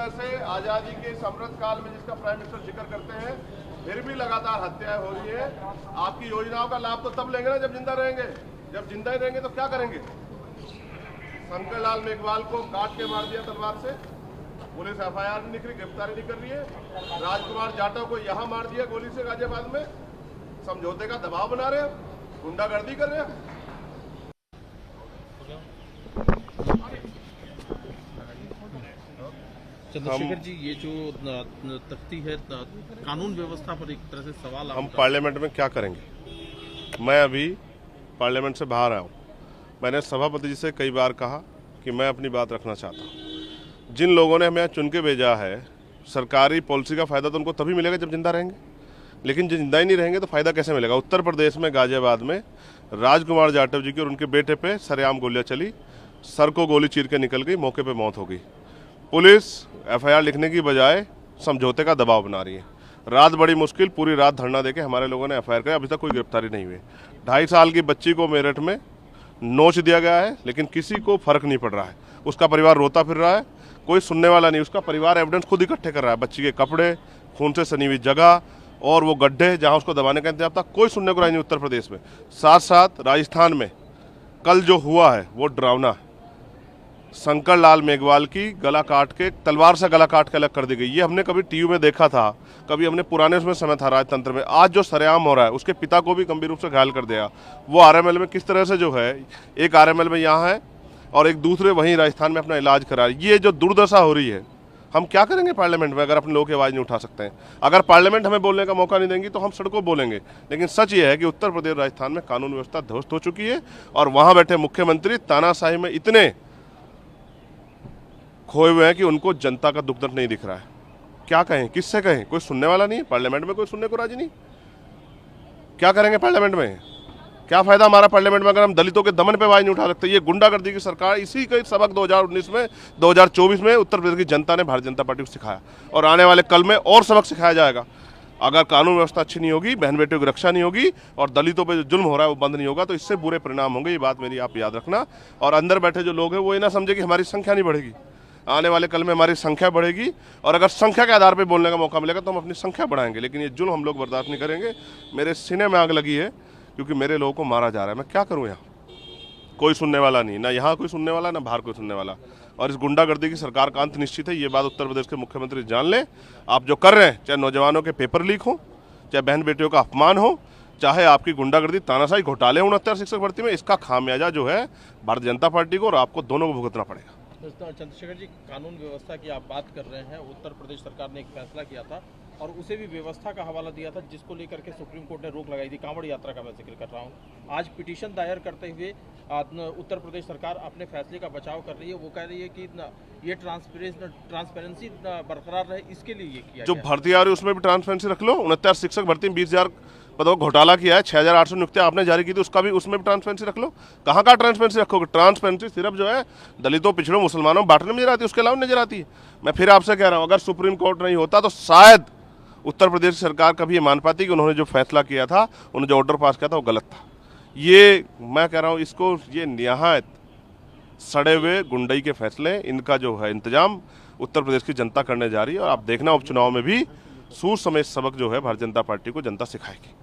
तरह से आज़ादी के समृद्ध काल में जिसका प्राइम मिनिस्टर जिक्र करते हैं, फिर भी लगातार हत्याएं हो रही है। आपकी योजनाओं का लाभ तो तब लेंगे ना जब जिंदा रहेंगे। जब जिंदा ही रहेंगे तो क्या करेंगे? शंकर लाल मेघवाल को काट के मार दिया तलवार से, पुलिस एफआईआर नहीं लिख रही, गिरफ्तारी नहीं कर रही है। राजकुमार जाटव को यहाँ मार दिया गोली से गाजियाबाद में, समझौते का दबाव बना रहे हैं, गुंडागर्दी कर रहे हैं। चंद्रशेखर जी, ये जो तख्ती है कानून व्यवस्था पर एक तरह से सवाल हम पार्लियामेंट में क्या करेंगे? मैं अभी पार्लियामेंट से बाहर आया हूँ। मैंने सभापति जी से कई बार कहा कि मैं अपनी बात रखना चाहता हूँ। जिन लोगों ने हमें यहाँ चुन के भेजा है, सरकारी पॉलिसी का फ़ायदा तो उनको तभी मिलेगा जब जिंदा रहेंगे, लेकिन जो जिंदा ही नहीं रहेंगे तो फ़ायदा कैसे मिलेगा? उत्तर प्रदेश में गाजियाबाद में राजकुमार जाटव जी की और उनके बेटे पे सरेआम गोलियां चली, सर को गोली चीर के निकल गई, मौके पे मौत हो गई। पुलिस एफआईआर लिखने की बजाय समझौते का दबाव बना रही है। रात बड़ी मुश्किल, पूरी रात धरना देके हमारे लोगों ने एफआईआर किया, अभी तक कोई गिरफ्तारी नहीं हुई। 2.5 साल की बच्ची को मेरठ में नोच दिया गया है, लेकिन किसी को फर्क नहीं पड़ रहा है। उसका परिवार रोता फिर रहा है, कोई सुनने वाला नहीं। उसका परिवार एविडेंस खुद इकट्ठे कर रहा है, बच्ची के कपड़े, खून से सनी हुई जगह और वो गड्ढे जहां उसको दबाने का इंतजाम था, कोई सुनने को नहीं उत्तर प्रदेश में। साथ साथ राजस्थान में कल जो हुआ है वो डरावना है। शंकर लाल मेघवाल की गला काट के, तलवार से गला काट के अलग कर दी गई। ये हमने कभी टीवी में देखा था, कभी हमने पुराने उसमें समय था राजतंत्र में। आज जो सरेआम हो रहा है, उसके पिता को भी गंभीर रूप से घायल कर दिया। वो आरएमएल में किस तरह से जो है, एक आरएमएल में यहाँ है और एक दूसरे वहीं राजस्थान में अपना इलाज करा रही है। ये जो दुर्दशा हो रही है, हम क्या करेंगे पार्लियामेंट में अगर अपने लोगों की आवाज़ नहीं उठा सकते हैं? अगर पार्लियामेंट हमें बोलने का मौका नहीं देंगी तो हम सड़कों बोलेंगे। लेकिन सच ये है कि उत्तर प्रदेश राजस्थान में कानून व्यवस्था ध्वस्त हो चुकी है और वहाँ बैठे मुख्यमंत्री तानाशाही में इतने खोए हुए हैं कि उनको जनता का दुख दर्द नहीं दिख रहा है। क्या कहें, किससे कहें? कोई सुनने वाला नहीं है पार्लियामेंट में, कोई सुनने को राजी नहीं। क्या करेंगे पार्लियामेंट में? क्या फायदा हमारा पार्लियामेंट में अगर हम दलितों के दमन पे आवाज नहीं उठा सकते? ये गुंडागर्दी की सरकार, इसी का सबक 2019 में 2024 में उत्तर प्रदेश की जनता ने भारतीय जनता पार्टी को सिखाया और आने वाले कल में और सबक सिखाया जाएगा। अगर कानून व्यवस्था अच्छी नहीं होगी, बहन बेटियों की रक्षा नहीं होगी और दलितों पे जो जुल्म हो रहा है वो बंद नहीं होगा, तो इससे बुरे परिणाम होंगे। ये बात मेरी आप याद रखना। और अंदर बैठे जो लोग हैं वो ये ना समझे कि हमारी संख्या नहीं बढ़ेगी। आने वाले कल में हमारी संख्या बढ़ेगी और अगर संख्या के आधार पर बोलने का मौका मिलेगा तो हम अपनी संख्या बढ़ाएंगे, लेकिन ये जुल्म हम लोग बर्दाश्त नहीं करेंगे। मेरे सीने में आग लगी है क्योंकि मेरे लोगों को मारा जा रहा है। मैं क्या करूं? यहाँ कोई सुनने वाला नहीं, ना यहाँ कोई सुनने वाला, ना बाहर कोई सुनने वाला। और इस गुंडागर्दी की सरकार का अंत निश्चित है। ये बात उत्तर प्रदेश के मुख्यमंत्री जान लें। आप जो कर रहे हैं, चाहे नौजवानों के पेपर लीक हो, चाहे बहन बेटियों का अपमान हो, चाहे आपकी गुंडागर्दी, तानाशाही, घोटाले 69 शिक्षक भर्ती में, इसका खामियाजा जो है भारतीय जनता पार्टी को और आपको दोनों को भुगतना पड़ेगा। चंद्रशेखर जी, कानून व्यवस्था की आप बात कर रहे हैं। उत्तर प्रदेश सरकार ने एक फैसला किया था और उसे भी व्यवस्था का हवाला दिया था, जिसको लेकर के सुप्रीम कोर्ट ने रोक लगाई थी। कांवड़ यात्रा का मैं जिक्र कर रहा हूँ। आज पिटीशन दायर करते हुए उत्तर प्रदेश सरकार अपने फैसले का बचाव कर रही है। वो कह रही है कि ये ट्रांसपेरेंसी बरकरार रहे, इसके लिए ये किया जो भर्ती आ रही है उसमें भी ट्रांसपेरेंसी रख लो। 69 शिक्षक भर्ती में 20,000 पदों घोटाला किया है, 6,800 नियुक्तियां आपने जारी की थी, उसका भी, उसमें भी ट्रांसपेरेंसी रख लो। कहाँ का ट्रांसपेरेंसी रखोगे? ट्रांसपेरेंसी सिर्फ जो है दलितों, पिछड़ों, मुसलमानों बांटने में नजर आती है, उसके अलावा नजर आती है। मैं फिर आपसे कह रहा हूँ, अगर सुप्रीम कोर्ट नहीं होता तो शायद उत्तर प्रदेश सरकार कभी ये मान पाती कि उन्होंने जो फैसला किया था, उन्होंने जो ऑर्डर पास किया था वो गलत था। ये मैं कह रहा हूँ, इसको ये निहायत सड़े हुए गुंडई के फैसले, इनका जो है इंतजाम उत्तर प्रदेश की जनता करने जा रही है और आप देखना उपचुनाव में भी सूर समेत सबक जो है भारतीय जनता पार्टी को जनता सिखाएगी।